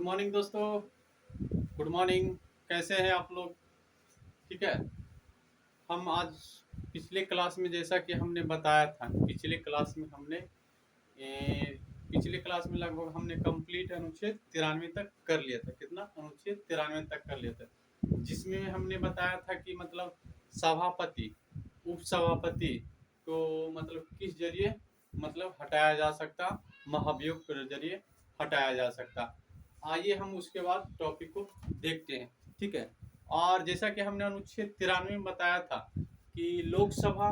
Good morning दोस्तों। Good morning. कैसे हैं आप लोग? ठीक है। हम आज पिछले क्लास में जैसा कि हमने बताया था, पिछले क्लास में हमने पिछले क्लास में लगभग हमने कंप्लीट अनुच्छेद 93 तक कर लिया था। कितना? अनुच्छेद 93 तक कर लिया था, जिसमें हमने बताया था कि मतलब सभापति, उपसभापति को मतलब किस जरिए मतलब हटाया जा सकता, महाभियोग के जरिए हटाया जा सकता। आइए हम उसके बाद टॉपिक को देखते हैं। ठीक है। और जैसा कि हमने अनुच्छेद 93 में बताया था कि लोकसभा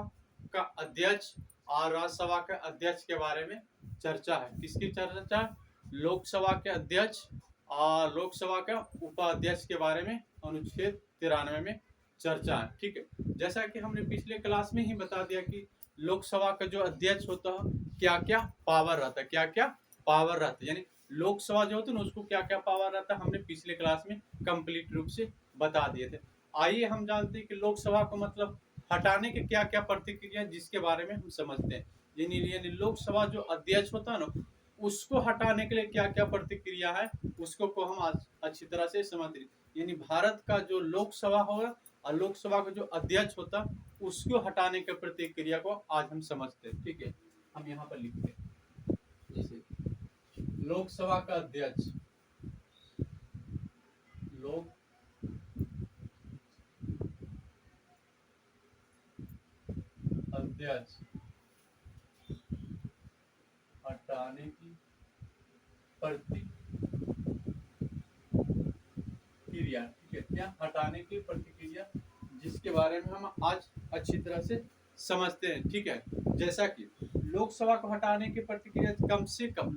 का अध्यक्ष और राज्यसभा के अध्यक्ष के बारे में चर्चा है। किसकी चर्चा? लोकसभा के अध्यक्ष और लोकसभा के उपाध्यक्ष के बारे में अनुच्छेद 93 में चर्चा है। ठीक है। जैसा कि हमने पिछले क्लास में ही बता दिया कि लोकसभा का जो अध्यक्ष होता है क्या क्या पावर रहता है, क्या क्या पावर रहता है, यानी लोकसभा जो होती है ना उसको क्या क्या पावर रहता है, हमने पिछले क्लास में कंप्लीट रूप से बता दिए थे। आइए हम जानते हैं कि लोकसभा को मतलब हटाने के क्या क्या प्रतिक्रिया, जिसके बारे में हम समझते हैं। यानी लोकसभा जो अध्यक्ष होता है ना उसको हटाने के लिए क्या क्या प्रतिक्रिया है, उसको को हम आज अच्छी तरह से समझ रहे। यानी भारत का जो लोकसभा होगा और लोकसभा का जो अध्यक्ष होता उसको हटाने के प्रतिक्रिया को आज हम समझते हैं। ठीक है। हम यहाँ पर लिखते हैं जैसे लोकसभा का अध्यक्ष, लोक अध्यक्ष हटाने की प्रतिक्रिया। ठीक है। क्या? हटाने की प्रतिक्रिया, जिसके बारे में हम आज अच्छी तरह से समझते हैं। ठीक है। जैसा कि लोकसभा को हटाने की प्रतिक्रिया, कम से कम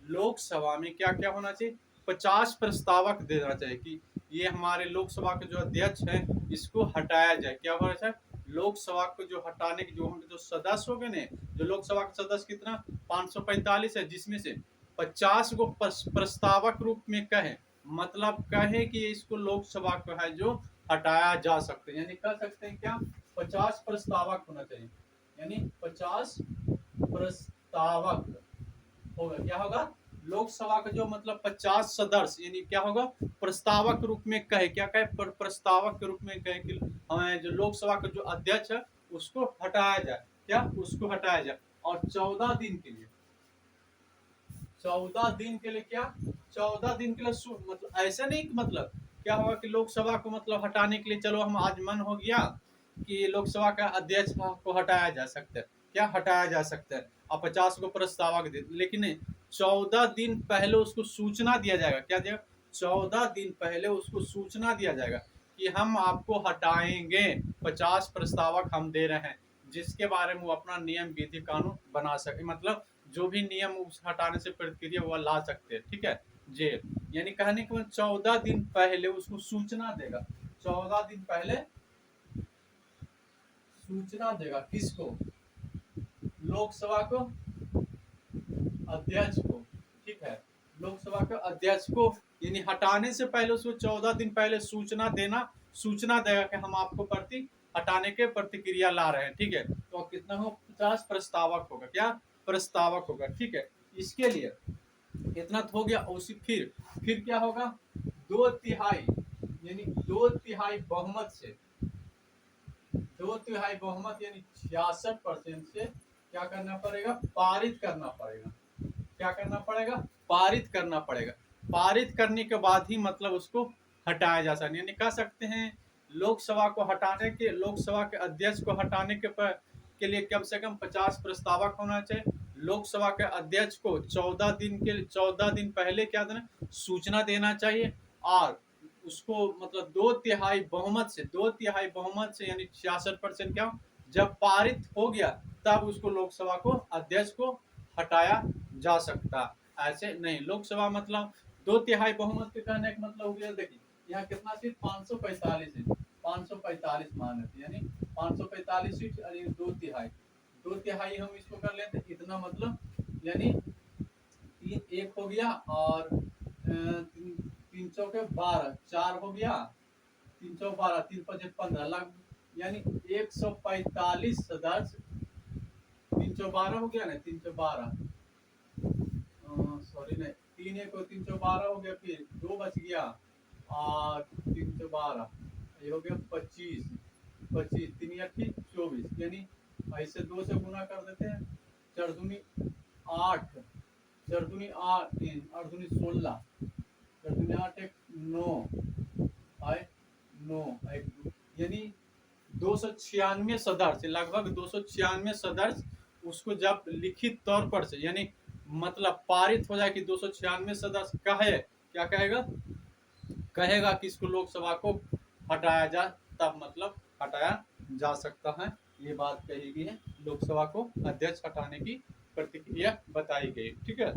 लोकसभा में क्या क्या होना चाहिए? 50 प्रस्तावक देना चाहिए कि ये हमारे लोकसभा के जो अध्यक्ष हैं इसको हटाया जाए। क्या होना चाहिए? लोकसभा को जो हटाने के जो सदस्य हो गए ना, जो लोकसभा के सदस्य कितना 545 है, जिसमें से 50 को प्रस्तावक रूप में कहे, मतलब कहे कि इसको लोकसभा को है जो हटाया जा सकते हैं। यानी कह सकते हैं क्या? 50 प्रस्तावक होना चाहिए। यानी 50 प्रस्तावक होगा। क्या होगा? लोकसभा का जो मतलब 50 सदस्य, यानी क्या होगा? प्रस्तावक रूप में कहे, क्या कहे? प्रस्तावक के रूप में कहे कि हमें जो लोकसभा का जो अध्यक्ष है उसको हटाया जाए। क्या? उसको हटाया जाए। और 14 दिन के लिए, 14 दिन के लिए क्या? 14 दिन के लिए मतलब ऐसा नहीं कि मतलब क्या होगा कि लोकसभा को मतलब हटाने के लिए चलो हम आज मन हो गया कि लोकसभा का अध्यक्ष को हटाया जा सकता है। क्या? हटाया जा सकता है और 50 को प्रस्तावक दे, लेकिन 14 दिन पहले उसको सूचना दिया जाएगा। क्या दिया? 14 दिन पहले उसको सूचना दिया जाएगा कि हम आपको हटाएंगे, 50 प्रस्तावक हम दे रहे हैं, जिसके बारे में वो अपना नियम विधि कानून बना सके। मतलब जो भी नियम उस हटाने से प्रतिक्रिया वो ला सकते हैं। ठीक है। जेल, यानी कहने के बाद 14 दिन पहले उसको सूचना देगा। 14 दिन पहले सूचना देगा। किसको? लोकसभा को अध्यक्ष को। ठीक है। लोकसभा के अध्यक्ष को, यानी हटाने से पहले उसको 14 दिन पहले सूचना देगा कि हम आपको हटाने के प्रतिक्रिया ला रहे हैं। ठीक है। तो कितना हो? 50 प्रस्तावक होगा। क्या? प्रस्तावक होगा। ठीक है। इसके लिए इतना तो हो गया। उसी फिर क्या होगा? 2/3, यानी 2/3 बहुमत से, 2/3 बहुमत यानी 66% से क्या करना पड़ेगा? पारित करना पड़ेगा। क्या करना पड़ेगा? पारित करना पड़ेगा। पारित करने के बाद ही मतलब उसको हटाया जा सकता है। यानी कह सकते हैं लोकसभा को हटाने के, लोकसभा के अध्यक्ष को हटाने के लिए कम से कम 50 प्रस्तावक होना चाहिए। लोकसभा के अध्यक्ष को 14 दिन पहले क्या देना? सूचना देना चाहिए। और उसको मतलब 2/3 बहुमत से यानी 66% क्या जब पारित हो गया तब उसको लोकसभा को अध्यक्ष को हटाया जा सकता। ऐसे नहीं। लोकसभा मतलब 2/3 बहुमत के कहने का मतलब हो गया, देखिए यहाँ कितना सीट? 545 है। 545 मान है, यानी 545 सीट, 2/3 हम इसको कर लेते इतना, मतलब यानी 1 हो गया और 3 चौके 12, 4 हो गया, 312, 3×5 = 15 लाख, यानी 145 सदस्य। 312 हो गया ना? 312, सॉरी नहीं, 3 1 और 312 हो गया, फिर 2 बच गया और 312 ये हो गया 25, 25 3 8 24, यानी ऐसे 2 से गुना कर देते हैं। 4 दूनी 8, 4 दूनी 8 3 8 दूनी 16, 4 दूनी 8 1 9 आए 9 1 2, यानी 296 सदस्य, लगभग 296 सदस्य उसको जब लिखित तौर पर से यानी मतलब पारित हो जाए कि 296 सदस्य कहे, क्या कहेगा, कहेगा कि इसको लोकसभा को हटाया जाए, तब मतलब हटाया जा सकता है। ये बात कही गई है, लोकसभा को अध्यक्ष हटाने की प्रतिक्रिया बताई गई। ठीक है,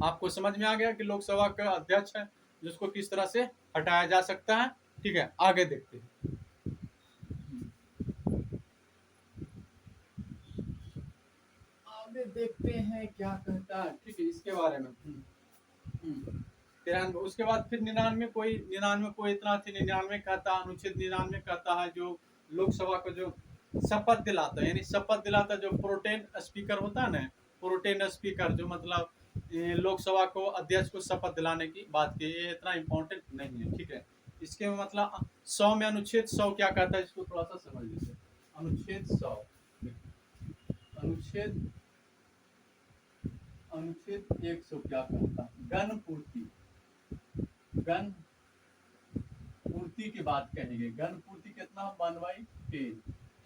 आपको समझ में आ गया कि लोकसभा का अध्यक्ष है जिसको किस तरह से हटाया जा सकता है। ठीक है, आगे देखते हैं। आगे देखते हैं क्या कहता है। ठीक है, इसके बारे में 93, उसके बाद फिर 99 कोई इतना थी 99 कहता, अनुच्छेद 99 कहता है जो लोकसभा को जो शपथ दिलाता है, यानी शपथ दिलाता जो प्रोटेन स्पीकर होता है ना, प्रोटेन स्पीकर जो मतलब लोकसभा को अध्यक्ष को शपथ दिलाने की बात की, ये इतना इम्पोर्टेंट नहीं है। ठीक है, इसके मतलब 100 में अनुच्छेद 100 क्या कहता है, इसको थोड़ा सा समझ लीजिए। अनुच्छेद 100, अनुच्छेद अनुच्छेद 100 क्या कहता है, गण पूर्ति, गण पूर्ति की बात कही गई। गण पूर्ति कितना 1/10।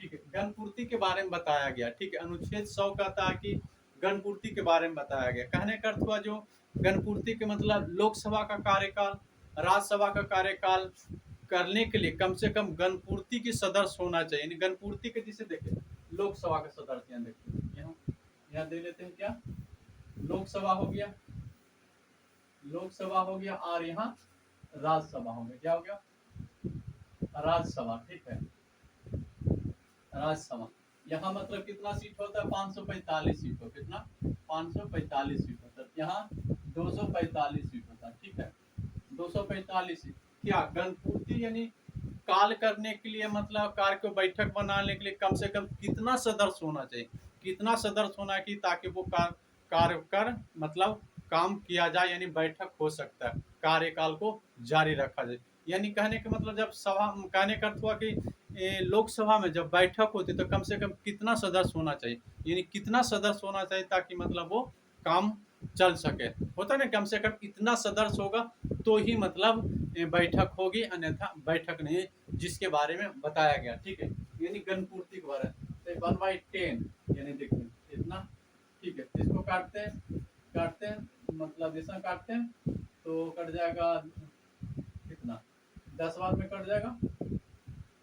ठीक है, गण पूर्ति के बारे में बताया गया। ठीक है, अनुच्छेद 100 कहता है कि गण पूर्ति के बारे में बताया गया। कहने का अर्थ हुआ जो गण पूर्ति के मतलब लोकसभा का कार्यकाल, राज्यसभा का कार्यकाल करने के लिए कम से कम गण पूर्ति की सदस्य होना चाहिए। यानी गण पूर्ति के जिसे देखे लोकसभा का सदस्य, यहाँ देखिए, यहाँ दे लेते हैं क्या, लोकसभा हो गया, लोकसभा हो गया और यहाँ राज्यसभा हो गया। क्या हो गया, राज्यसभा। ठीक है, राज्यसभा यहाँ मतलब कितना सीट होता है, 545 सीट हो, कितना 545 सीट होता है, यहाँ 245 सीट होता है। ठीक है, 245 सीट। क्या गण पूर्ति यानी काल करने के लिए मतलब कार्य को बैठक बनाने के लिए कम से कम कितना सदस्य होना चाहिए, कितना सदस्य होना है कि ताकि वो कार्य कर मतलब काम किया जाए, यानी बैठक हो सकता है, कार्यकाल को जारी रखा जाए। यानी कहने का मतलब जब सभा, कहने का अर्थ हुआ कि लोकसभा में जब बैठक होती तो कम से कम कितना सदस्य होना चाहिए, यानी कितना सदस्य होना चाहिए ताकि मतलब वो काम चल सके। होता है ना, कम से कम इतना सदस्य होगा तो ही मतलब बैठक होगी, अन्यथा बैठक नहीं, जिसके बारे में बताया गया। ठीक है, यानी गण पूर्ति के बारे में 1/10 यानी देखिए इतना। ठीक है, इसको काटते हैं मतलब जैसा काटते हैं तो कट जाएगा कितना, 10 बार में कट जाएगा।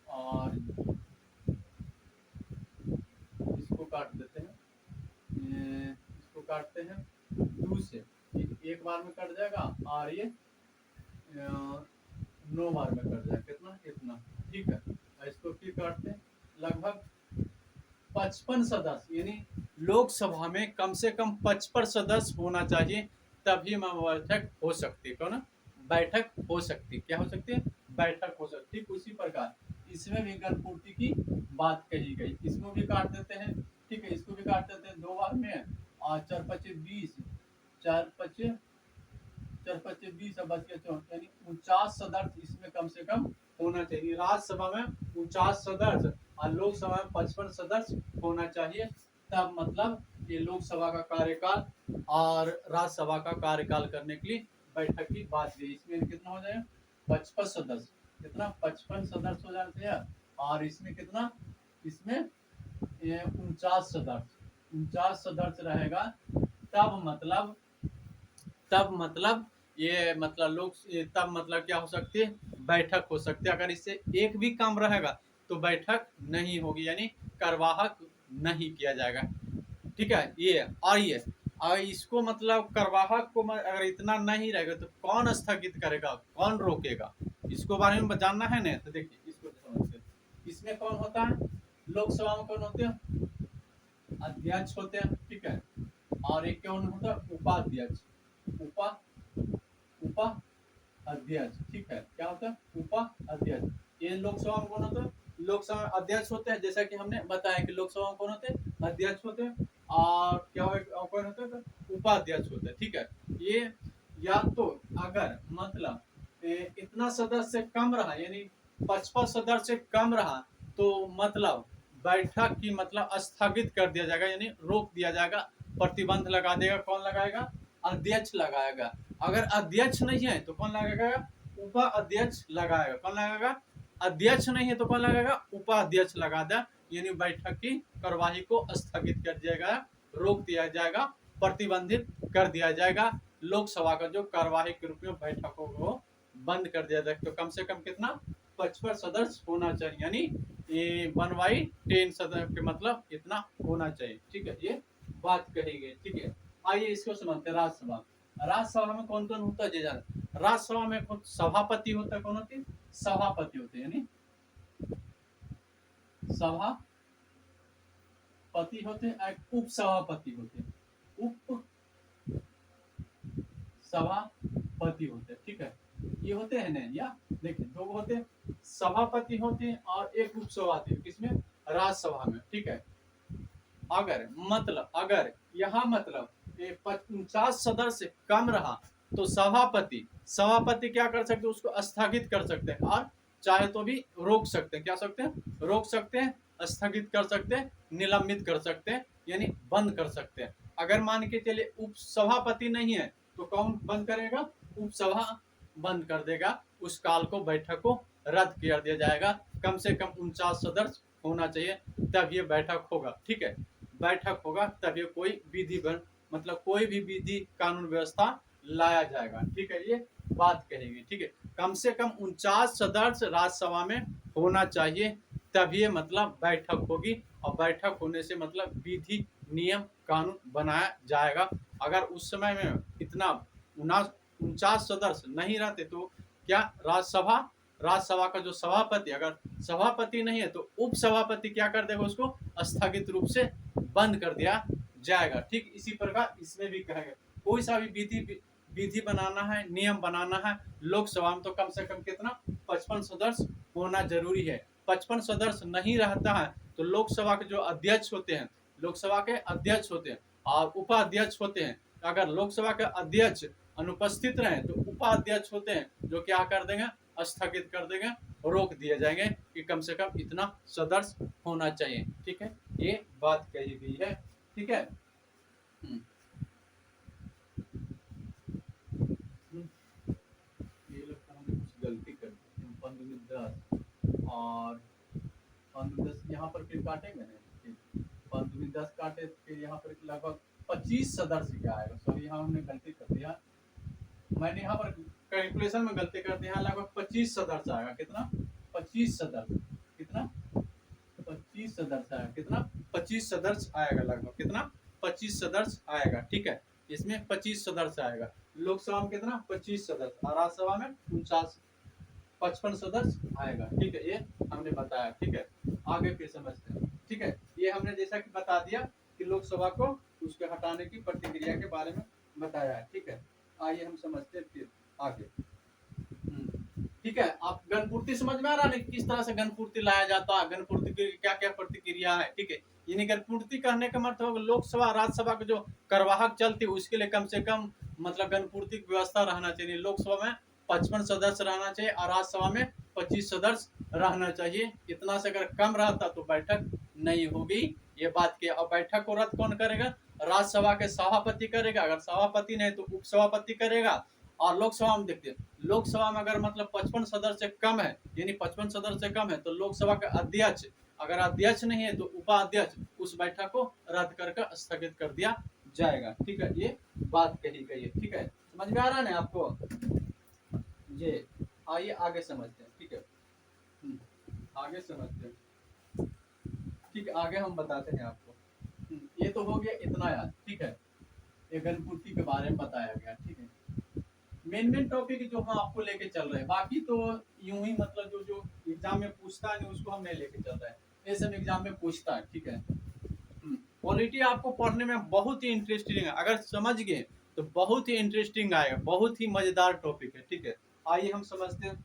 और इसको काट देते हैं, इसको काटते हैं 2 से, एक बार में कट जाएगा और ये 9 बार में कट जाएगा, कितना इतना। ठीक है, इसको फिर काटते हैं, लगभग 55 सदस्य, यानी लोकसभा में कम से कम 55 सदस्य होना चाहिए, तभी बैठक हो सकती है। कौन बैठक हो सकती, क्या हो सकती है, बैठक हो सकती। ठीक उसी प्रकार इसमें भी गण पूर्ति की बात कही गई, इसको भी काट देते हैं। ठीक है, इसको भी काट देते हैं 2 बार में, और 4 5 20, 4 5 4 5 20 बच गया 4, यानी 49 सदस्य इसमें कम से कम होना चाहिए। राज्यसभा में 49 सदस्य और लोकसभा में 55 सदस्य होना चाहिए, तब मतलब ये लोकसभा का कार्यकाल और राज्यसभा का कार्यकाल करने के लिए बैठक की बात की। इसमें कितना हो जाएगा, 55 सदस्य, कितना 55 सदस्य हो जाते हैं। और इसमें कितना, इसमें 49 सदस्य, 49 सदस्य रहेगा, तब मतलब ये मतलब लोग, तब मतलब क्या हो सकती है, बैठक हो सकती है। अगर इससे एक भी काम रहेगा तो बैठक नहीं होगी, यानी कार्यवाहक नहीं किया जाएगा। ठीक है, ये और इसको मतलब कार्यवाहक को अगर इतना नहीं रहेगा तो कौन स्थगित करेगा, कौन रोकेगा, इसको बारे में जानना है ना, तो देखिए इसको समझते हैं। इसमें कौन होता है, लोकसभा में कौन होते हैं, अध्यक्ष होते हैं। ठीक है, और एक कौन होता है, उपाध्यक्ष, उपा उपा अध्यक्ष। ठीक है, क्या होता है, उपा अध्यक्ष। ये लोकसभा में कौन होता है, लोकसभा अध्यक्ष होते हैं, जैसा कि हमने बताया कि लोकसभा में कौन होते हैं, अध्यक्ष होते हैं, और क्या कौन होते हैं, उपाध्यक्ष होते हैं। ठीक है, ये या तो अगर मतलब इतना सदस्य कम रहा, यानी 55 सदस्य कम रहा, तो मतलब बैठक की मतलब स्थगित कर दिया जाएगा, यानी रोक दिया जाएगा, प्रतिबंध लगा देगा। कौन लगाएगा? अध्यक्ष लगाएगा। अगर अध्यक्ष नहीं है तो कौन लगाएगा? उपाध्यक्ष लगाएगा। कौन लगाएगा? अध्यक्ष नहीं है तो कौन लगाएगा? उपाध्यक्ष लगा दे, यानी बैठक की कार्यवाही को स्थगित कर दिया जाएगा, रोक दिया जाएगा, प्रतिबंधित कर दिया जाएगा। लोकसभा का जो कार्यवाही के रूप में बैठकों को बंद कर दिया जाएगा। तो कम से कम कितना? 55 सदस्य होना चाहिए, यानी ये 1/10 सदस्य के मतलब इतना होना चाहिए। ठीक है, ये बात कही गई। ठीक है, आइए इसको समझते हैं। राज्यसभा, राज्यसभा में कौन कौन होता है जी जान? राज्यसभा में कौन सभापति होता है? कौन होती है? सभापति होते हैं, यानी सभापति होते हैं, उप सभापति होते हैं, उप सभापति होते हैं। ठीक है, ये होते हैं ना, या देखिए दो होते हैं, सभापति होते हैं और एक उप सभापति। किसमें? राज्यसभा में। ठीक है, अगर यहाँ मतलब 49 सदस्य कम रहा तो सभापति क्या कर सकते हैं? उसको स्थगित कर सकते हैं, और चाहे तो भी रोक सकते हैं। क्या सकते हैं? रोक सकते हैं, स्थगित कर सकते हैं, निलंबित कर सकते हैं, यानी बंद कर सकते हैं। अगर मान के चलिए उप सभापति नहीं है तो कौन बंद करेगा? उपसभा बंद कर देगा, उस काल को, बैठक को रद्द कर दिया जाएगा। कम से कम 49 सदस्य होना चाहिए, तब ये बैठक होगा। ठीक है, बैठक होगा तब ये कोई विधि बन मतलब कोई भी विधि कानून व्यवस्था लाया जाएगा। ठीक है, ये बात कहेगी। ठीक है, कम से कम 49 सदस्य राज्यसभा में होना चाहिए, तब ये मतलब बैठक होगी, और बैठक होने से मतलब विधि नियम कानून बनाया जाएगा। अगर उस समय में इतना 49 सदस्य नहीं रहते तो क्या राज्यसभा का जो सभापति, अगर सभापति नहीं है तो उप सभापति क्या कर देगा? उसको स्थगित रूप से बंद कर दिया जाएगा। ठीक इसी प्रकार इसमें भी कहेगा, कोई सा भी विधि बनाना है, नियम बनाना है, लोकसभा में तो कम से कम कितना? 55 सदस्य होना जरूरी है। 55 सदस्य नहीं रहता है तो लोकसभा के जो अध्यक्ष होते हैं, लोकसभा के अध्यक्ष होते हैं और उपाध्यक्ष होते हैं। अगर लोकसभा के अध्यक्ष अनुपस्थित रहे तो उपाध्यक्ष होते हैं, जो क्या कर देंगे? स्थगित कर देंगे, रोक दिए जाएंगे कि कम से कम इतना सदस्य होना चाहिए। ठीक है, ये बात कही गई है। ठीक है, ये लगता है हमने कुछ गलती कर दी। 15 और 15 यहाँ पर फिर काटेंगे ना, 15 काटे फिर यहाँ पर लगभग 25 सदस्य क्या आएगा? सॉरी, यहाँ हमने गलती कर दिया, मैंने यहाँ पर कैलकुलेशन में गलती कर दी। यहाँ लगभग 25 सदस्य आएगा। कितना? 25 सदस्य। कितना? 25 सदस्य आएगा। कितना? 25 सदस्य आएगा लगभग। कितना? 25 सदस्य आएगा। ठीक है, इसमें 25 सदस्य आएगा। लोकसभा में कितना? 25 सदस्य, और राज्यसभा में 49 55 सदस्य आएगा। ठीक है, ये हमने बताया। ठीक है, आगे फिर समझते हैं। ठीक है, ये हमने जैसा कि बता दिया कि लोकसभा को उसके हटाने की प्रतिक्रिया के बारे में बताया है। ठीक है, आइए हम समझते हैं फिर आगे। ठीक है, आप गणपूर्ति समझ में आ रहा है किस तरह से गणपूर्ति लाया जाता है, गणपूर्ति की क्या क्या प्रतिक्रिया है। ठीक है, यानी गणपूर्ति कहने का मतलब लोकसभा राज्यसभा के जो कार्यवाहक चलती है उसके लिए कम से कम मतलब गणपूर्ति की व्यवस्था रहना चाहिए। लोकसभा में 55 सदस्य रहना चाहिए और राज्यसभा में 25 सदस्य रहना चाहिए। इतना से अगर कम रहता तो बैठक नहीं होगी। ये बात की। और बैठक को रद्द कौन करेगा? राज्यसभा के सभापति करेगा, अगर सभापति नहीं तो उप सभापति करेगा। और लोकसभा में देखते हैं, लोकसभा में अगर मतलब 55 सदस्य कम है, यानी 55 सदस्य कम है, तो लोकसभा का अध्यक्ष, अगर अध्यक्ष नहीं है तो उपाध्यक्ष उस बैठक को रद्द करके स्थगित कर दिया जाएगा। ठीक है, ये बात कही गई है। ठीक है, समझ में आ रहा है ना आपको? ये आइए आगे समझते हैं। ठीक है, आगे समझते हैं। ठीक है, आगे हम बताते हैं आपको। ये तो हो गया इतना याद। ठीक है, ये गणपूर्ति के बारे में बताया गया। ठीक है, मेन टॉपिक जो हम आपको लेके चल रहे हैं, बाकी तो यूं ही मतलब जो जो एग्जाम में पूछता है उसको हम नहीं लेके चल रहे हैं, ये सब एग्जाम में पूछता है। ठीक है, पॉलिटी आपको पढ़ने में बहुत ही इंटरेस्टिंग है, अगर समझ गए तो बहुत ही इंटरेस्टिंग आएगा, बहुत ही मजेदार टॉपिक है। ठीक है, आइए हम समझते हैं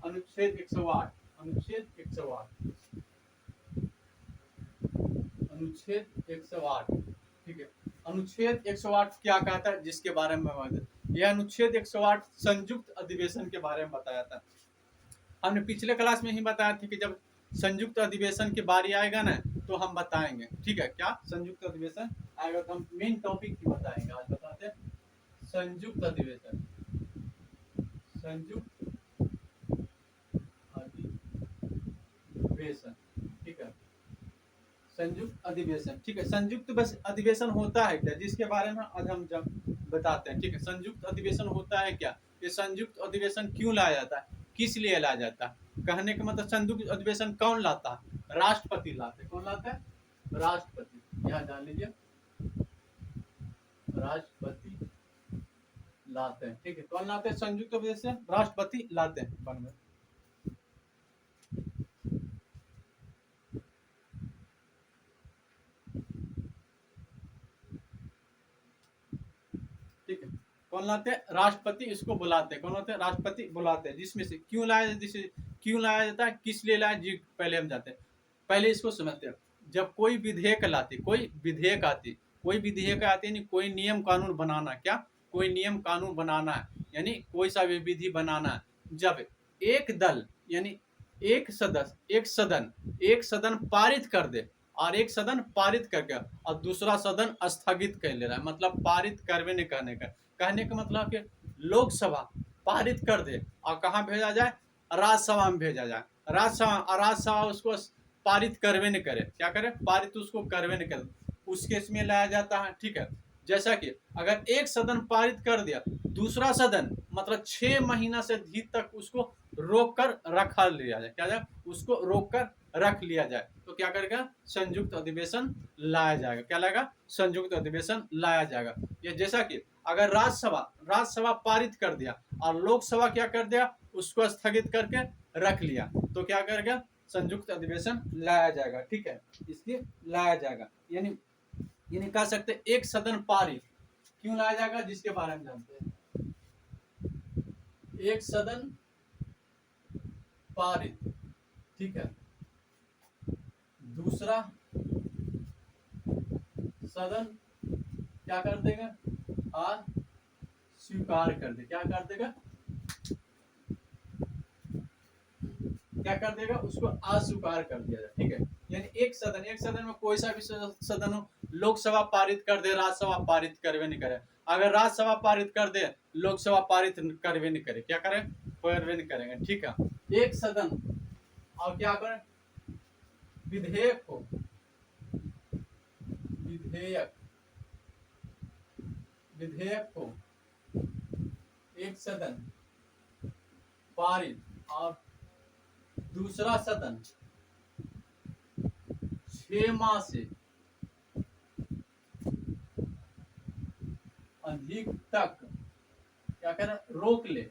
अनुच्छेद 108। अनुच्छेद 108, अनुच्छेद 108। ठीक है, अनुच्छेद 108 क्या कहता है, जिसके बारे में यह अनुच्छेद 108 संयुक्त अधिवेशन के बारे में बताया था। हमने पिछले क्लास में ही बताया था कि जब संयुक्त अधिवेशन की बारी आएगा ना तो हम बताएंगे, ठीक है। क्या संयुक्त अधिवेशन आएगा तो हम मेन टॉपिक ही बताएंगे। आज बताते हैं संयुक्त अधिवेशन, संयुक्त अधिवेशन, ठीक है। संयुक्त अधिवेशन, ठीक है। संयुक्त बस अधिवेशन होता है क्या, जिसके बारे में आज हम जब बताते हैं, ठीक है। संयुक्त अधिवेशन होता है क्या, ये संयुक्त अधिवेशन क्यों लाया जाता है, किस लिए लाया जाता है, कहने का मतलब संयुक्त अधिवेशन कौन लाता है, राष्ट्रपति लाते हैं। कौन लाता है, राष्ट्रपति। यहाँ जान लीजिए, राष्ट्रपति लाते हैं, ठीक है। कौन लाते हैं संयुक्त अधिवेशन, राष्ट्रपति लाते हैं। बन गए, ठीक है। कौन लाते हैं, राष्ट्रपति इसको बुलाते हैं। कौन होते हैं, राष्ट्रपति बुलाते हैं। जिसमें से क्यों लाया, जिसे क्यों लाया जाता है, किस लिए लाया जी, पहले हम जाते हैं, पहले इसको समझते हैं। जब कोई विधेयक लाती, कोई विधेयक आती, कोई विधेयक आती यानी कोई नियम कानून बनाना, क्या, कोई नियम कानून बनाना है, यानी कोई सा भी विधि बनाना है। जब एक दल यानी एक सदस्य, एक सदन पारित कर दे, और एक सदन पारित करके और दूसरा सदन स्थगित कर ले रहा है, मतलब पारित करवे नहीं करने का, कहने का मतलब कि लोकसभा पारित कर दे और कहाँ भेजा जाए, राज्यसभा में भेजा जाए। राज्यसभा उसको पारित करवे नहीं करे, क्या करे, पारित उसको करवे नहीं करे, उस केस में लाया जाता है, ठीक है। जैसा कि अगर एक सदन पारित कर दिया, दूसरा सदन मतलब 6 महीना से अधिक तक उसको रोक कर रखा लिया जाए, क्या जाए, उसको रोक कर रख लिया जाए, तो क्या करेगा, संयुक्त अधिवेशन लाया जाएगा। क्या लाएगा, संयुक्त अधिवेशन लाया जाएगा। ये जैसा कि अगर राज्यसभा पारित कर दिया और लोकसभा क्या कर दिया, उसको स्थगित करके रख लिया, तो क्या करेगा, संयुक्त अधिवेशन लाया जाएगा, ठीक है। इसलिए लाया जाएगा, यानी कह सकते हैं एक सदन पारित क्यों लाया जाएगा, जिसके बारे में जानते हैं। एक सदन पारित, ठीक है, दूसरा सदन क्या कर देगा, अस्वीकार कर दे, क्या कर देगा, क्या कर देगा, उसको अस्वीकार कर दिया जाए, ठीक है। यानी एक सदन में कोई सा भी सदन हो, लोकसभा पारित कर दे, राज्यसभा पारित करवे नहीं करे, अगर राज्यसभा पारित कर दे, लोकसभा पारित करवे नहीं करे, क्या करे, करवे नहीं करेंगे, ठीक है। एक सदन और क्या करे, विधेयक को, विधेयक को एक सदन पारित और दूसरा सदन 6 माह से अधिक तक क्या करे, रोक ले,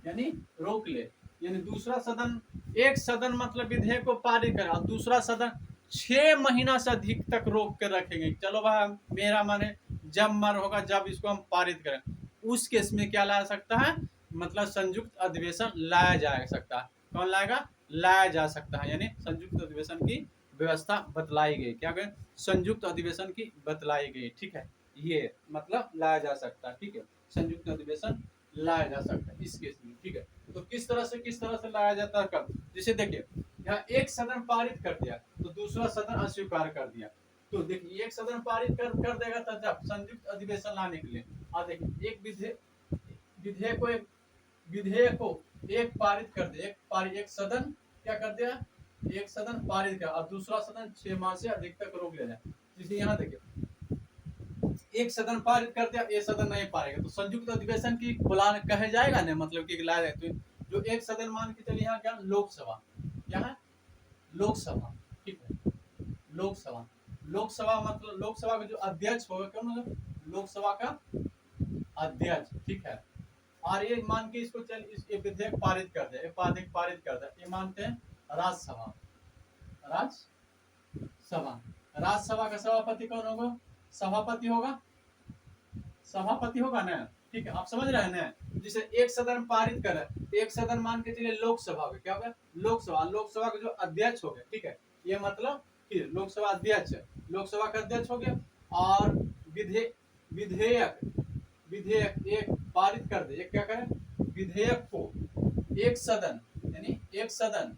यानी दूसरा सदन, एक सदन मतलब विधेयक को पारित करे और दूसरा सदन 6 महीना से अधिक तक रोक कर रखेंगे। चलो भाई, मेरा माने जब मन होगा जब इसको हम पारित करें, उस केस में क्या ला सकता है, मतलब संयुक्त अधिवेशन लाया जा सकता है। कौन लाएगा, लाया जा सकता है, यानी संयुक्त अधिवेशन की व्यवस्था बतलाई गई, क्या कहें, संयुक्त अधिवेशन की बतलाई गई, ठीक है। ये मतलब लाया जा सकता है, ठीक है, संयुक्त अधिवेशन लाया जा सकता है इस केस में, ठीक है। तो किस तरह से लाया जाता है, कब, जैसे देखिए यहाँ एक सदन पारित कर दिया तो दूसरा सदन अस्वीकार कर दिया, तो देखिए एक सदन पारित कर देगा तो जब संयुक्त अधिवेशन लाने के लिए, और देखिए एक विधेयक को एक पारित कर दे, एक सदन क्या कर दिया, एक सदन पारित कर और दूसरा सदन 6 माह से अधिक तक रोक ले जाए। जैसे यहाँ देखिए एक सदन पारित कर दिया, ये सदन नहीं पाएगा, तो संयुक्त अधिवेशन की बुलाने कहे जाएगा ना, मतलब कि लाया जाए, तो जो एक सदन मान के चलिए यहाँ क्या, लोकसभा, क्या है, लोकसभा, ठीक है, लोकसभा, लोकसभा मतलब लोकसभा का जो अध्यक्ष होगा, कौन होगा, लोकसभा का अध्यक्ष, ठीक है। और ये मान के इसको चल, इस विधेयक पारित कर दे, पारित कर दे, ये मानते हैं राज्यसभा, राज्यसभा, राज्यसभा का सभापति कौन होगा, सभापति होगा ना, ठीक है, आप समझ रहे हैं ना। जिसे एक सदन पारित करे, एक सदन मान के चलिए लोकसभा का, क्या होगा, लोकसभा का जो अध्यक्ष हो गया, ठीक है, ये मतलब कि लोकसभा अध्यक्ष, लोकसभा का अध्यक्ष हो गया, और विधेयक विधेयक एक पारित कर दे, एक क्या करे, विधेयक को एक सदन, यानी एक सदन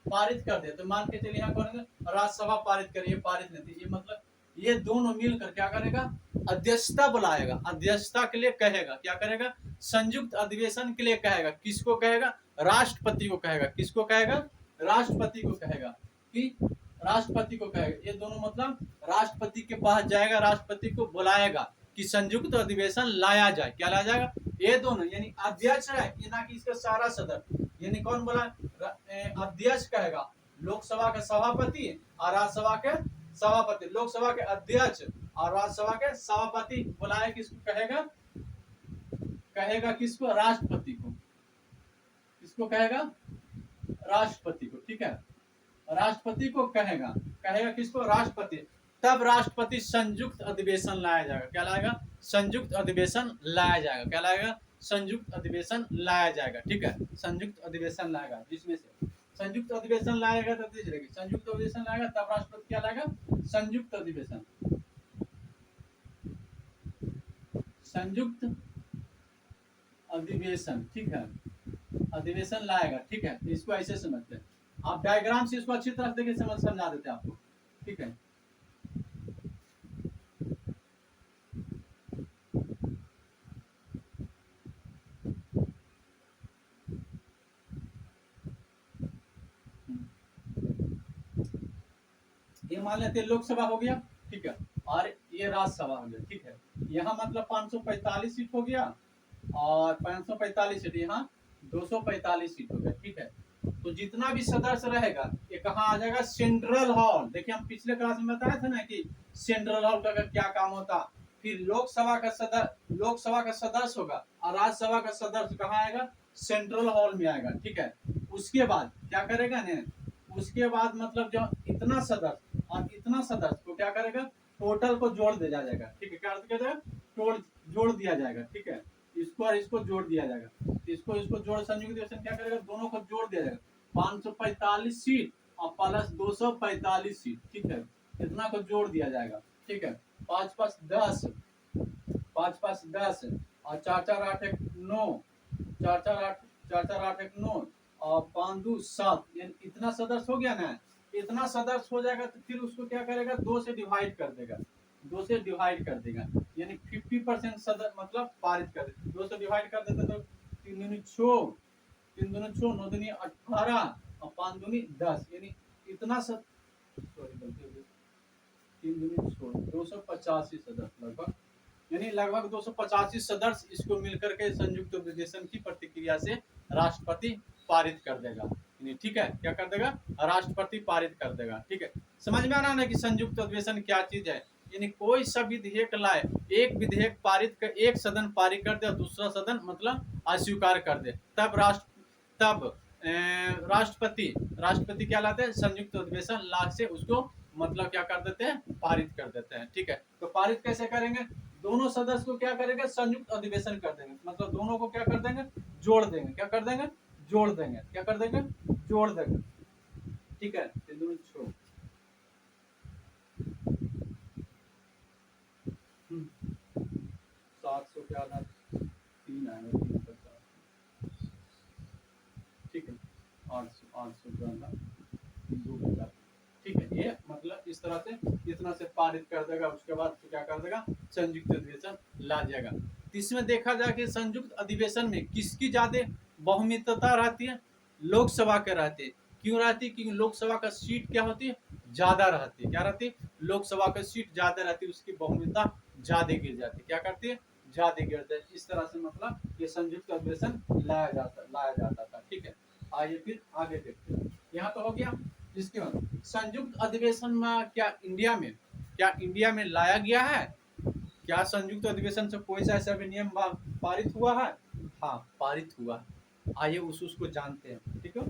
पारित कर दे, तो मान के चलिए यहाँ करेंगे राज्यसभा पारित करे, ये पारित नहीं थी, ये मतलब ये दोनों मिलकर क्या करेगा, अध्यक्षता बुलाएगा, अध्यक्षता के लिए कहेगा, क्या करेगा, संयुक्त अधिवेशन के लिए कहेगा, किसको कहेगा, राष्ट्रपति को कहेगा, किसको कहेगा, राष्ट्रपति को कहेगा, कि राष्ट्रपति को कहेगा, ये दोनों मतलब राष्ट्रपति के पास जाएगा, राष्ट्रपति को बुलाएगा कि संयुक्त अधिवेशन लाया जाए, क्या लाया जाएगा, ये दोनों यानी अध्यक्ष है, ये ना कि इसका सारा सदन, यानी कौन बोला, अध्यक्ष कहेगा, लोकसभा के सभापति और राज्यसभा के सभापति, लोकसभा के अध्यक्ष और राज्यसभा के सभापति बुलाए, किसको कहेगा, कहेगा किसको, राष्ट्रपति को, किसको कहेगा, राष्ट्रपति को, ठीक है, राष्ट्रपति को कहेगा, कहेगा किसको, राष्ट्रपति, तब राष्ट्रपति संयुक्त अधिवेशन लाया जाएगा, क्या लाएगा, संयुक्त अधिवेशन लाया जाएगा, क्या लाएगा, संयुक्त अधिवेशन लाया जाएगा, ठीक है, संयुक्त अधिवेशन लाएगा, जिसमें से संयुक्त अधिवेशन लाएगा, तब संयुक्त अधिवेशन लाएगा, तब राष्ट्रपति क्या लाएगा, संयुक्त अधिवेशन, संयुक्त अधिवेशन, ठीक है, अधिवेशन लाएगा, ठीक है, इसको ऐसे समझते हैं आप, डायग्राम से इसको अच्छी तरह देखिए, समझा देते हैं आपको, ठीक है। ये मान लेते हैं लोकसभा हो गया, ठीक है, और ये राज्यसभा हो गया, ठीक है, यहाँ मतलब 545 सीट हो गया, और 545 सीट यहाँ 245 सीट हो गया, ठीक है, तो जितना भी सदस्य रहेगा ये कहाँ आ जाएगा, सेंट्रल हॉल, देखिए हम पिछले क्लास में बताया था ना कि सेंट्रल हॉल का क्या काम होता, फिर लोकसभा का सदस्य होगा और राज्यसभा का सदस्य कहाँ आएगा, सेंट्रल हॉल में आएगा, ठीक है, उसके बाद क्या करेगा ने, उसके बाद मतलब जो इतना सदस्य और इतना सदस्य को क्या करेगा, टोटल को जोड़ दिया जाएगा, ठीक है, क्या जाएगा, जोड़ दिया जाएगा, ठीक है, इसको और इसको जोड़ दिया जाएगा, इसको इसको जोड़, संयुक्त अधिवेशन क्या करेगा, दोनों को जोड़ दिया जाएगा, 545 सीट और प्लस 245 सीट, ठीक है, इतना को जोड़ दिया जाएगा, ठीक है, 5 5 10, 5 5 10 और 4 4 8 1 9, 4 4 8 4 4 8 1 9 और 5 2 7, यानी इतना सदस्य हो गया ना, इतना सदस्य हो जाएगा, तो फिर उसको क्या करेगा, 2 से डिवाइड कर देगा, 2 से डिवाइड कर देगा, यानी 50% सदस्य मतलब पारित कर देगा, 2 से डिवाइड कर देते तो 3 दूनी 6, 3 दूनी 6, 9 दूनी 18 और 5 दूनी 10, यानी इतना सॉरी गलती हो गई, 3 दूनी 6, 285 सदस्य लगभग, यानी लगभग 285 सदस्य इसको मिलकर के संयुक्त अधिवेशन की प्रतिक्रिया से राष्ट्रपति पारित कर देगा, ठीक है, क्या कर देगा, राष्ट्रपति पारित कर देगा, ठीक है, समझ में आ रहा है कि संयुक्त अधिवेशन क्या चीज है, यानी कोई सा विधेयक लाए, एक विधेयक पारित कर, एक सदन पारित कर दे और दूसरा सदन मतलब अस्वीकार कर दे, तब राष्ट्रपति क्या लाते हैं, संयुक्त अधिवेशन ला से उसको मतलब क्या कर देते हैं, पारित कर देते हैं, ठीक है, तो पारित कैसे करेंगे, दोनों सदस्य को क्या करेंगे, संयुक्त अधिवेशन कर देंगे, मतलब दोनों को क्या कर देंगे, जोड़ देंगे, क्या कर देंगे, जोड़ देंगे, क्या कर देंगे, जोड़ देंगे, ठीक है, 700 क्या ना 3 आएगा, 350, ठीक है, 800 800 ठीक है, ये मतलब इस तरह से इतना से पारित कर देगा, उसके बाद तो क्या कर देगा, संयुक्त अधिवेशन ला जाएगा, इसमें देखा जाए कि संयुक्त अधिवेशन में किसकी ज्यादा बहुमतता रहती है, लोकसभा के रहती है, क्यों रहती है, क्योंकि लोकसभा का सीट क्या होती है, ज्यादा रहती है, क्या रहती है, लोकसभा का सीट ज्यादा रहती है, उसकी बहुमतता ज्यादा गिर जाती है, क्या करती है, ज्यादा गिरता है, इस तरह से मतलब ये संयुक्त अधिवेशन लाया जाता था, ठीक है, आइए फिर आगे देखते हैं, यहाँ तो हो गया, इसके बाद संयुक्त अधिवेशन में क्या इंडिया में लाया गया है, क्या संयुक्त अधिवेशन से कोई सा ऐसा नियम पारित हुआ है, हाँ पारित हुआ, आइए उसको जानते हैं, ठीक है,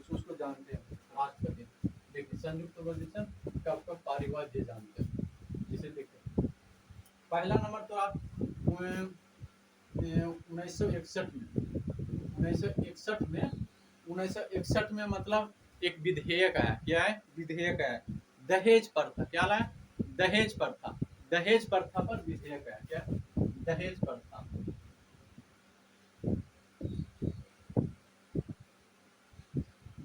उसको जानते हैं, राष्ट्रपति, देखिए संयुक्त अधिवेशन कब कब पारित हुआ ये जानते हैं, जिसे देखिए पहला नंबर तो आप 1961 में 1961 में मतलब एक विधेयक आया, क्या है, विधेयक आया, दहेज प्रथा, क्या लाया, दहेज प्रथा पर विधेयक आया, क्या दहेज प्रथा,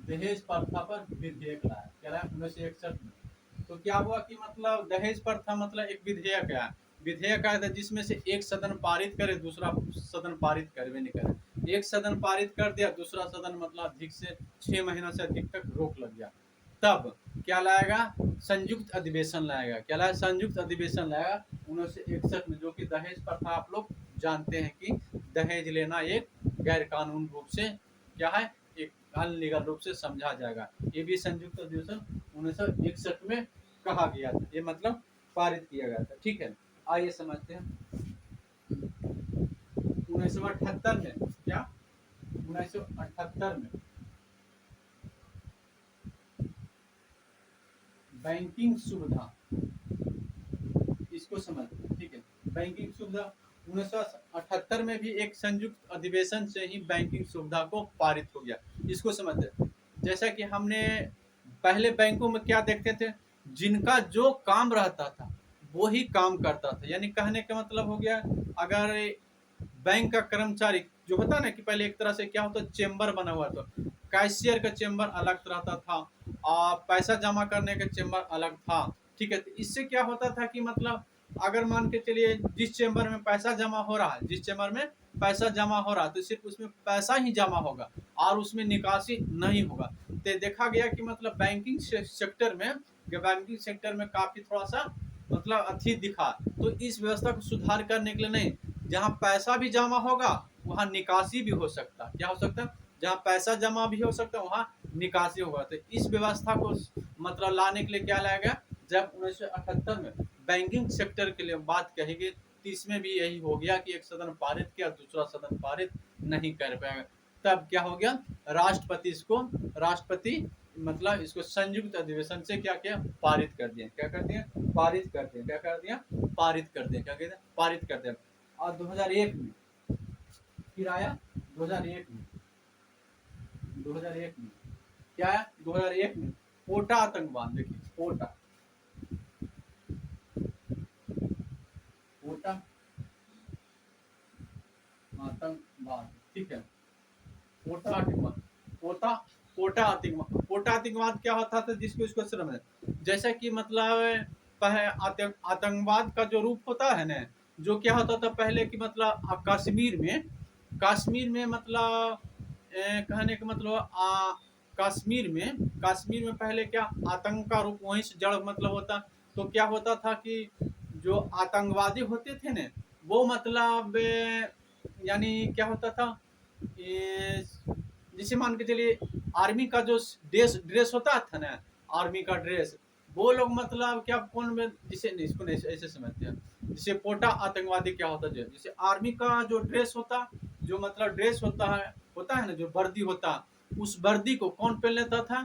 दहेज प्रथा पर विधेयक लाया, क्या लाया 1961 में। तो क्या हुआ कि मतलब दहेज प्रथा मतलब एक विधेयक है, विधेयक आया था जिसमें से एक सदन पारित करे, दूसरा सदन पारित करवे नहीं करे। एक सदन पारित कर दिया, दूसरा सदन मतलब अधिक से 6 महीना से अधिक तक रोक लग गया। तब क्या लाएगा, संयुक्त अधिवेशन लाएगा, क्या लाएगा, संयुक्त अधिवेशन लाएगा 1961 में, जो कि दहेज प्रथा आप लोग जानते हैं कि दहेज लेना एक गैर कानून रूप से क्या है, एक अनलीगल रूप से समझा जाएगा। ये भी संयुक्त अधिवेशन 1961 में कहा गया था, ये मतलब पारित किया गया था। ठीक है, आइए समझते हैं 1978 में, क्या 1978 में बैंकिंग सुविधा, इसको समझते हैं। ठीक है, बैंकिंग सुविधा 1978 में भी एक संयुक्त अधिवेशन से ही बैंकिंग सुविधा को पारित हो गया। इसको समझते हैं। जैसा कि हमने पहले बैंकों में क्या देखते थे, जिनका जो काम रहता था वो ही काम करता था, यानी कहने का मतलब हो गया, अगर बैंक का कर्मचारी जो होता ना, कि पहले एक तरह से क्या होता, चेम्बर बना हुआ था, कैशियर का चेम्बर अलग रहता था और पैसा जमा करने का चेम्बर अलग था। ठीक है, तो इससे क्या होता था कि मतलब अगर मान के चलिए जिस चेम्बर में पैसा जमा हो रहा है, जिस चेम्बर में पैसा जमा हो रहा है, तो सिर्फ उसमें पैसा ही जमा होगा और उसमें निकासी नहीं होगा। तो देखा गया कि मतलब बैंकिंग सेक्टर में, बैंकिंग सेक्टर में काफी थोड़ा सा मतलब अच्छी दिखा। तो इस व्यवस्था को सुधार करने के लिए नहीं, जहाँ पैसा भी जमा होगा वहाँ निकासी भी हो सकता, क्या हो सकता, जहाँ पैसा जमा भी हो सकता है वहाँ निकासी होगा। तो इस व्यवस्था को मतलब लाने के लिए क्या लाया गया, जब 1978 में बैंकिंग सेक्टर के लिए बात कही गई, तो इसमें भी यही हो गया कि एक सदन पारित किया, दूसरा सदन पारित नहीं कर पाएगा। तब क्या हो गया, राष्ट्रपति इसको, राष्ट्रपति मतलब इसको संयुक्त अधिवेशन से क्या किया, पारित कर दिया, क्या कर दिया, पारित कर दिया, क्या कर दिया, पारित कर दिया, क्या कहते हैं, पारित कर दिया। और 2001 में फिर आया, 2001 में, 2001 में क्या है, 2001 में कोटा आतंकवाद, देखिए कोटा, कोटा आतंकवाद। ठीक है, कोटा आतंकवाद, कोटा, कोटा आतंकवाद, कोटा आतंकवाद क्या होता था, जिसको इसको समझ, जैसा कि मतलब पहले आतंकवाद का जो रूप होता है ना, जो क्या होता था पहले कि मतलब कश्मीर में, कश्मीर में मतलब कहने का मतलब कश्मीर में पहले क्या आतंक का रूप वहीं से जड़ मतलब होता। तो क्या होता था कि जो आतंकवादी होते थे ना, वो मतलब यानी क्या होता था, जैसे मान के चलिए आर्मी का जो ड्रेस ड्रेस होता था ना, आर्मी का ड्रेस, वो लोग मतलब क्या कौन में, जिसे नहीं, इसको नहीं ऐसे समझते हैं। जैसे कोटा आतंकवादी क्या होता है, जैसे आर्मी का जो ड्रेस होता, जो मतलब ड्रेस होता है ना, जो वर्दी होता, उस वर्दी को कौन पहन लेता था,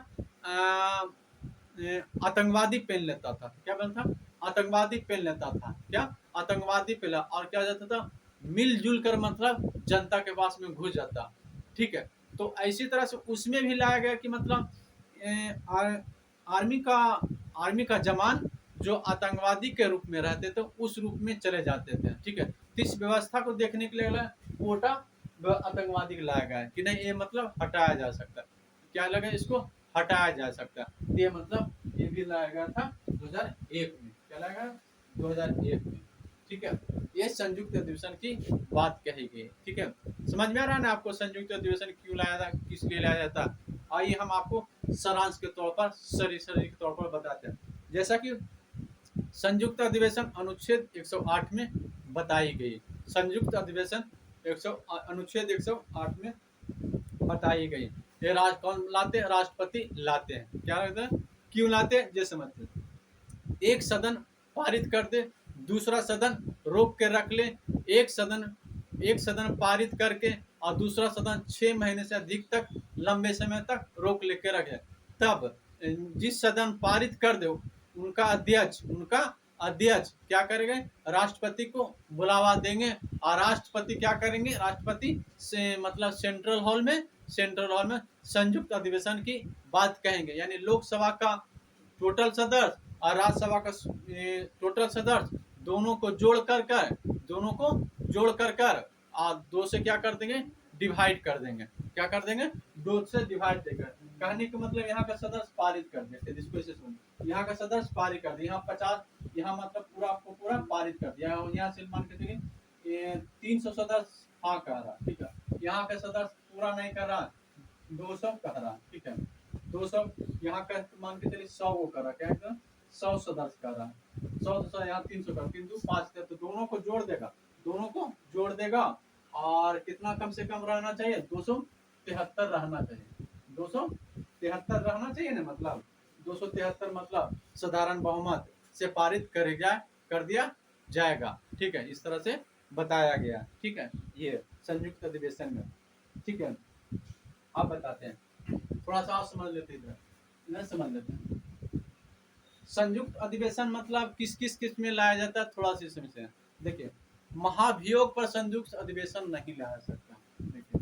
आतंकवादी पहन लेता था, क्या बनता, आतंकवादी पहन लेता था, क्या आतंकवादी पहला, और क्या जाता था, मिलजुल कर मतलब जनता के पास में घुस जाता। ठीक है, तो इसी तरह से उसमें भी लाया गया कि मतलब आर्मी का, आर्मी का जवान जो आतंकवादी के रूप में रहते थे उस रूप में चले जाते थे। ठीक है, तो इस व्यवस्था को देखने के लिए कोटा आतंकवादी को लाया गया है कि नहीं, ये मतलब हटाया जा सकता है, क्या लगा, इसको हटाया जा सकता है। ये मतलब ये भी लाया गया था 2001 में, क्या लाया गया 2001 में। ठीक है, ये संयुक्त अधिवेशन की बात कही गई। ठीक है, समझ में आ रहा है ना आपको संयुक्त अधिवेशन क्यों लाया था, किस लिए लाया जाता। आइए हम आपको सारांश के तौर पर शरीर के तौर पर बताते हैं। जैसा कि संयुक्त अधिवेशन अनुच्छेद 108 में बताई गई, संयुक्त अधिवेशन अनुच्छेद 108 में बताई गई। ये कौन लाते हैं, राष्ट्रपति लाते हैं, क्या कहते हैं, क्यों लाते हैं, ये समझते हैं। एक सदन पारित कर दे, दूसरा सदन रोक के रख ले, एक सदन पारित करके और दूसरा सदन 6 महीने से अधिक तक लंबे समय तक रोक लेके रखे, तब जिस सदन पारित कर दे उनका अध्यक्ष क्या करेंगे, राष्ट्रपति को बुलावा देंगे और राष्ट्रपति क्या करेंगे, राष्ट्रपति से मतलब सेंट्रल हॉल में संयुक्त अधिवेशन की बात कहेंगे, यानी लोकसभा का टोटल सदस्य और राज्यसभा का टोटल सदस्य दोनों को जोड़ कर दोनों को जोड़ कर 2 से क्या कर देंगे, डिवाइड कर देंगे। क्या कर देंगे, 2 से डिवाइड देकर। कहने का मतलब यहाँ का सदस्य पारित कर देते, जिसको इसे सुन, यहाँ का सदस्य पारित कर दिया, यहाँ 50, यहाँ मतलब पूरा आपको पूरा पारित कर दिया। यहाँ से मान के चलिए 300 सदस्य हाँ कह रहा, ठीक है। यहाँ का सदस्य पूरा नहीं कर रहा, 200 कह रहा, ठीक है। 200 यहाँ का मान के चलिए 100 वो कर रहा, क्या है 100 सदस्य कर रहा, 100 यहाँ 300 कर, 3 2 5, तो दोनों को जोड़ देगा, दोनों को जोड़ देगा। और कितना कम से कम रहना चाहिए, 273 रहना चाहिए, 273 रहना चाहिए ना, मतलब 273 मतलब साधारण बहुमत से पारित कर दिया जाएगा, ठीक है। इस तरह से बताया गया, ठीक है, ये संयुक्त अधिवेशन में, ठीक है। आप बताते हैं, थोड़ा सा आप समझ लेते, इधर समझ लेते हैं। संयुक्त अधिवेशन मतलब किस किस में लाया जाता है, थोड़ा सा इसमें से देखिए। महाभियोग पर संयुक्त अधिवेशन नहीं लाया सकता, देखिए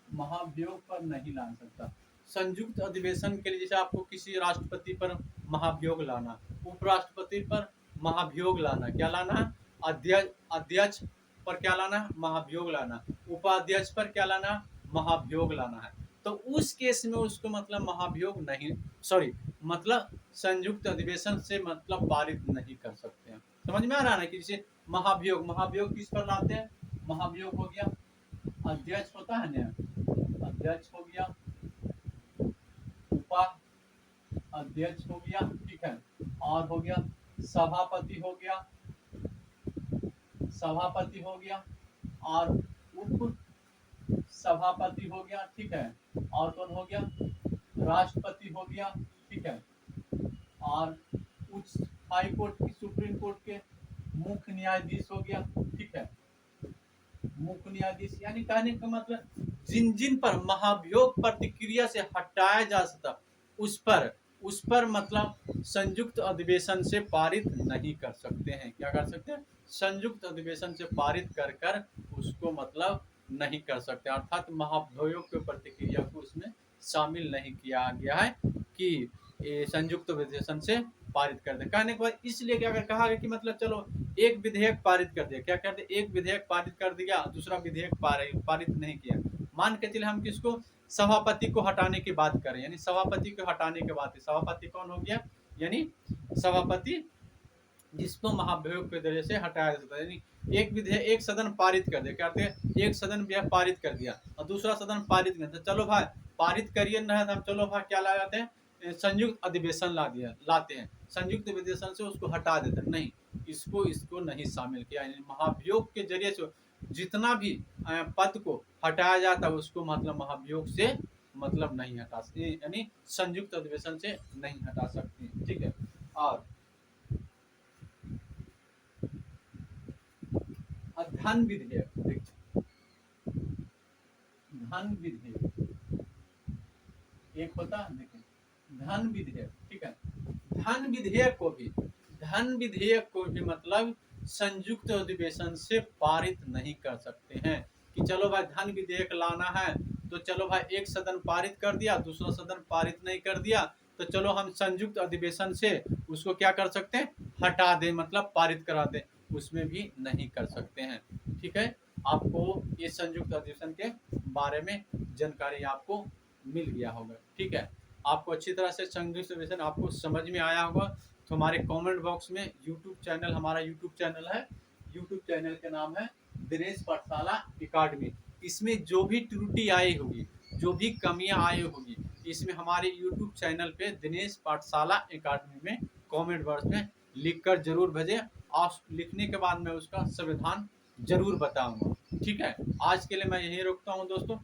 महाभियोग पर नहीं ला सकता। संयुक्त अधिवेशन के लिए जैसे आपको किसी राष्ट्रपति पर महाभियोग लाना, उपराष्ट्रपति पर महाभियोग लाना, क्या लाना है, अध्यक्ष पर क्या लाना, महाभियोग लाना, उपाध्यक्ष पर क्या लाना, महाभियोग लाना है। तो उस केस में उसको मतलब महाभियोग नहीं, सॉरी मतलब संयुक्त अधिवेशन से मतलब पारित नहीं कर सकते हैं। समझ में आ रहा है ना, कि जैसे महाभियोग किस पर लाते हैं, महाभियोग हो गया अध्यक्ष होता है ना, अध्यक्ष हो गया, उपाध्यक्ष हो गया, ठीक है, और हो गया सभापति हो गया, और उप सभापति हो गया, ठीक है, और कौन हो गया, राष्ट्रपति हो गया, ठीक है, और उच्च हाई कोर्ट की, सुप्रीम कोर्ट के मुख्य न्यायाधीश हो गया, ठीक है, मुख्य न्यायाधीश। यानी कहने का मतलब जिन जिन पर महाभियोग प्रतिक्रिया से हटाया जा सकता, उस पर मतलब संयुक्त अधिवेशन से पारित नहीं कर सकते हैं। क्या कर सकते हैं, संयुक्त अधिवेशन से पारित कर उसको मतलब नहीं कर सकते, अर्थात महाभियोग के प्रतिक्रिया को उसमें शामिल नहीं किया गया है कि संयुक्त अधिवेशन से पारित कर दे। कहने के बाद इसलिए क्या कहा गया कि मतलब चलो एक विधेयक पारित कर दिया, क्या कर दिया, एक विधेयक पारित कर दिया, दूसरा विधेयक पारित नहीं किया। मान के चलिए हम किसको, सभापति को हटाने की बात करें, यानी सभापति को हटाने के बाद, सभापति कौन हो गया, यानी सभापति जिसको महाभियोग के जरिए से हटाया जा सकता है। यानी एक विधेयक, एक सदन पारित कर दिया, क्या कहते हैं, एक सदन भी पारित कर दिया और दूसरा सदन पारित नहीं, तो चलो भाई पारित करिए ना, हम चलो भाई क्या ला जाते हैं, संयुक्त अधिवेशन लाते हैं, संयुक्त अधिवेशन से उसको हटा देते हैं। नहीं, इसको नहीं शामिल किया। यानी महाभियोग के जरिए से जितना भी पद को हटाया जाता है उसको मतलब महाभियोग से मतलब नहीं हटा सकते, यानी संयुक्त अधिवेशन से नहीं हटा सकते, ठीक है। और धन विधेयक, धन विधेयक एक होता है, देखिए धन विधेयक, ठीक है। धन विधेयक को भी मतलब संयुक्त अधिवेशन से पारित नहीं कर सकते हैं कि चलो भाई धन विधेयक लाना है, तो चलो भाई एक सदन पारित कर दिया, दूसरा सदन पारित नहीं कर दिया, तो चलो हम संयुक्त अधिवेशन से उसको क्या कर सकते हैं, हटा दें, मतलब पारित करा दें, उसमें भी नहीं कर सकते हैं, ठीक है। आपको ये संयुक्त अधिवेशन के बारे में जानकारी आपको मिल गया होगा, ठीक है। आपको अच्छी तरह से संयुक्त अधिवेशन आपको समझ में आया होगा, तो हमारे कमेंट बॉक्स में यूट्यूब चैनल, हमारा यूट्यूब चैनल है, यूट्यूब चैनल का नाम है दिनेश पाठशाला एकेडमी। इसमें जो भी त्रुटि आई होगी, जो भी कमियां आई होगी, इसमें हमारे यूट्यूब चैनल पे दिनेश पाठशाला एकेडमी में कमेंट बॉक्स में लिखकर जरूर भेजें, और लिखने के बाद मैं उसका समाधान जरूर बताऊंगा, ठीक है। आज के लिए मैं यही रोकता हूँ दोस्तों।